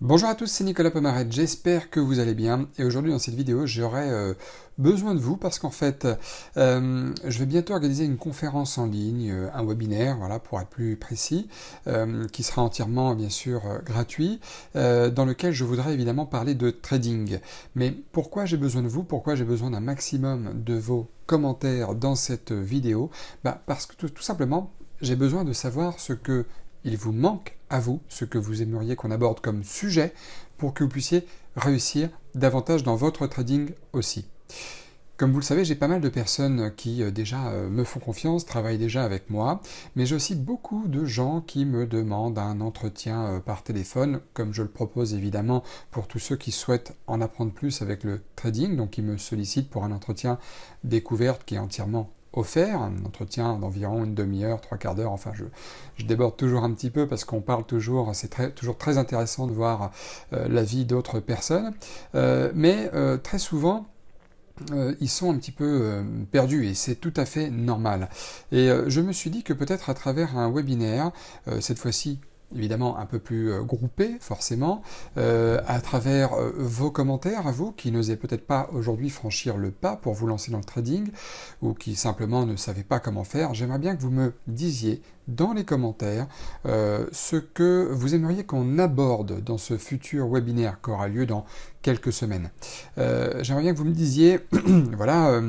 Bonjour à tous, c'est Nicolas Pomaret, j'espère que vous allez bien et aujourd'hui dans cette vidéo j'aurai besoin de vous parce qu'en fait je vais bientôt organiser une conférence en ligne, un webinaire, voilà pour être plus précis, qui sera entièrement bien sûr gratuit, dans lequel je voudrais évidemment parler de trading. Mais pourquoi j'ai besoin de vous? Pourquoi j'ai besoin d'un maximum de vos commentaires dans cette vidéo? Parce que tout simplement j'ai besoin de savoir ce que il vous manque à vous, ce que vous aimeriez qu'on aborde comme sujet pour que vous puissiez réussir davantage dans votre trading aussi. Comme vous le savez, j'ai pas mal de personnes qui déjà me font confiance, travaillent déjà avec moi, mais j'ai aussi beaucoup de gens qui me demandent un entretien par téléphone, comme je le propose évidemment pour tous ceux qui souhaitent en apprendre plus avec le trading, donc qui me sollicitent pour un entretien découverte qui est entièrement offert, un entretien d'environ une demi-heure, trois quarts d'heure, enfin je déborde toujours un petit peu parce qu'on parle toujours, c'est toujours très intéressant de voir la vie d'autres personnes, mais très souvent ils sont un petit peu perdus et c'est tout à fait normal. Et je me suis dit que peut-être à travers un webinaire, cette fois-ci évidemment un peu plus groupé forcément, à travers vos commentaires à vous qui n'osez peut-être pas aujourd'hui franchir le pas pour vous lancer dans le trading ou qui simplement ne savez pas comment faire, j'aimerais bien que vous me disiez dans les commentaires ce que vous aimeriez qu'on aborde dans ce futur webinaire qui aura lieu dans quelques semaines. J'aimerais bien que vous me disiez, voilà,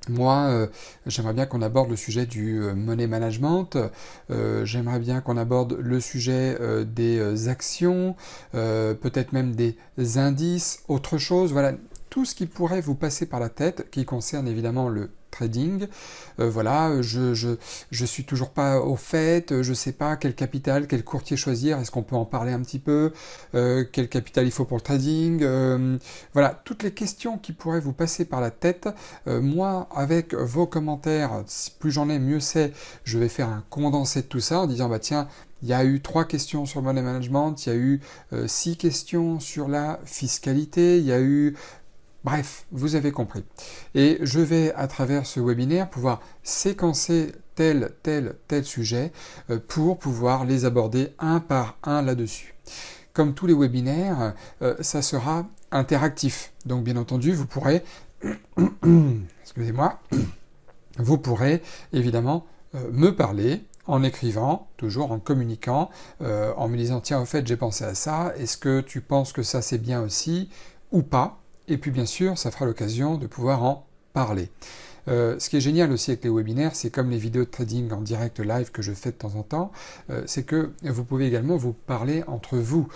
moi, j'aimerais bien qu'on aborde le sujet du money management, j'aimerais bien qu'on aborde le sujet des actions, peut-être même des indices, autre chose, voilà, tout ce qui pourrait vous passer par la tête, qui concerne évidemment le trading. Voilà, je suis toujours pas au fait, je sais pas quel capital, quel courtier choisir, est-ce qu'on peut en parler un petit peu, quel capital il faut pour le trading, voilà, toutes les questions qui pourraient vous passer par la tête, moi, avec vos commentaires, plus j'en ai, mieux c'est, je vais faire un condensé de tout ça en disant, bah tiens, il y a eu 3 questions sur le money management, il y a eu 6 questions sur la fiscalité, il y a eu... Bref, vous avez compris. Et je vais, à travers ce webinaire, pouvoir séquencer tel sujet pour pouvoir les aborder un par un là-dessus. Comme tous les webinaires, ça sera interactif. Donc, bien entendu, vous pourrez... Excusez-moi. Vous pourrez, évidemment, me parler en écrivant, toujours en communiquant, en me disant, tiens, au fait, j'ai pensé à ça, est-ce que tu penses que ça c'est bien aussi, ou pas? Et puis bien sûr, ça fera l'occasion de pouvoir en parler. Ce qui est génial aussi avec les webinaires, c'est comme les vidéos de trading en direct live que je fais de temps en temps, c'est que vous pouvez également vous parler entre vous.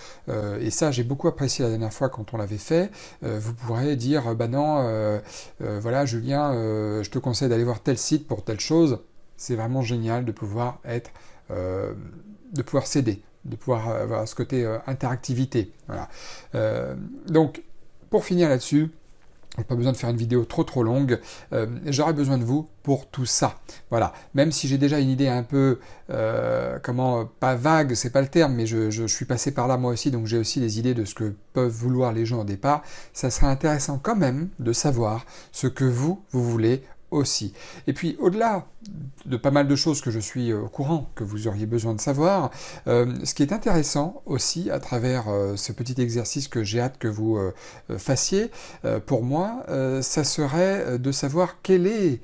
Et ça, j'ai beaucoup apprécié la dernière fois quand on l'avait fait. Vous pourrez dire, bah non, voilà Julien, je te conseille d'aller voir tel site pour telle chose. C'est vraiment génial de pouvoir être, de pouvoir s'aider, de pouvoir avoir ce côté interactivité. Voilà. Donc, pour finir là-dessus, pas besoin de faire une vidéo trop longue, j'aurai besoin de vous pour tout ça. Voilà, même si j'ai déjà une idée un peu, pas vague, c'est pas le terme, mais je suis passé par là moi aussi, donc j'ai aussi des idées de ce que peuvent vouloir les gens au départ, ça sera intéressant quand même de savoir ce que vous voulez aussi. Et puis au-delà de pas mal de choses que je suis au courant, que vous auriez besoin de savoir, ce qui est intéressant aussi à travers ce petit exercice que j'ai hâte que vous fassiez, pour moi, ça serait de savoir quel est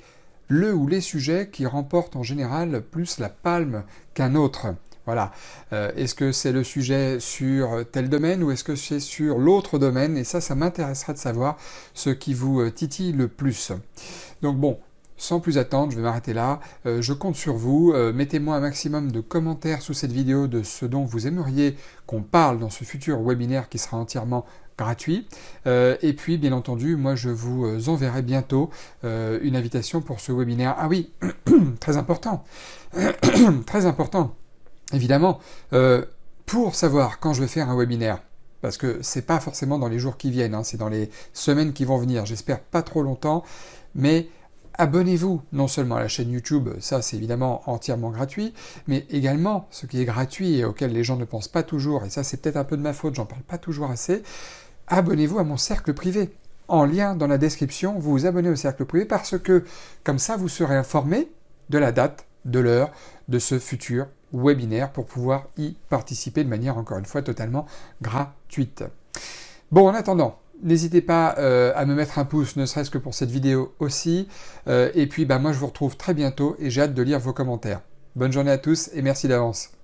le ou les sujets qui remportent en général plus la palme qu'un autre. Voilà. Est-ce que c'est le sujet sur tel domaine ou est-ce que c'est sur l'autre domaine? Et ça m'intéressera de savoir ce qui vous titille le plus. Donc bon, sans plus attendre, je vais m'arrêter là. Je compte sur vous. Mettez-moi un maximum de commentaires sous cette vidéo de ce dont vous aimeriez qu'on parle dans ce futur webinaire qui sera entièrement gratuit. Et puis, bien entendu, moi, je vous enverrai bientôt une invitation pour ce webinaire. Ah oui, très important. Très important. Évidemment, pour savoir quand je vais faire un webinaire, parce que c'est pas forcément dans les jours qui viennent, hein, c'est dans les semaines qui vont venir, j'espère pas trop longtemps, mais abonnez-vous non seulement à la chaîne YouTube, ça c'est évidemment entièrement gratuit, mais également ce qui est gratuit et auquel les gens ne pensent pas toujours, et ça c'est peut-être un peu de ma faute, j'en parle pas toujours assez, abonnez-vous à mon cercle privé. En lien dans la description, vous vous abonnez au cercle privé parce que comme ça vous serez informé de la date, de l'heure, de ce futur webinaire pour pouvoir y participer de manière, encore une fois, totalement gratuite. Bon, en attendant, n'hésitez pas à me mettre un pouce, ne serait-ce que pour cette vidéo aussi. Et puis, moi, je vous retrouve très bientôt et j'ai hâte de lire vos commentaires. Bonne journée à tous et merci d'avance.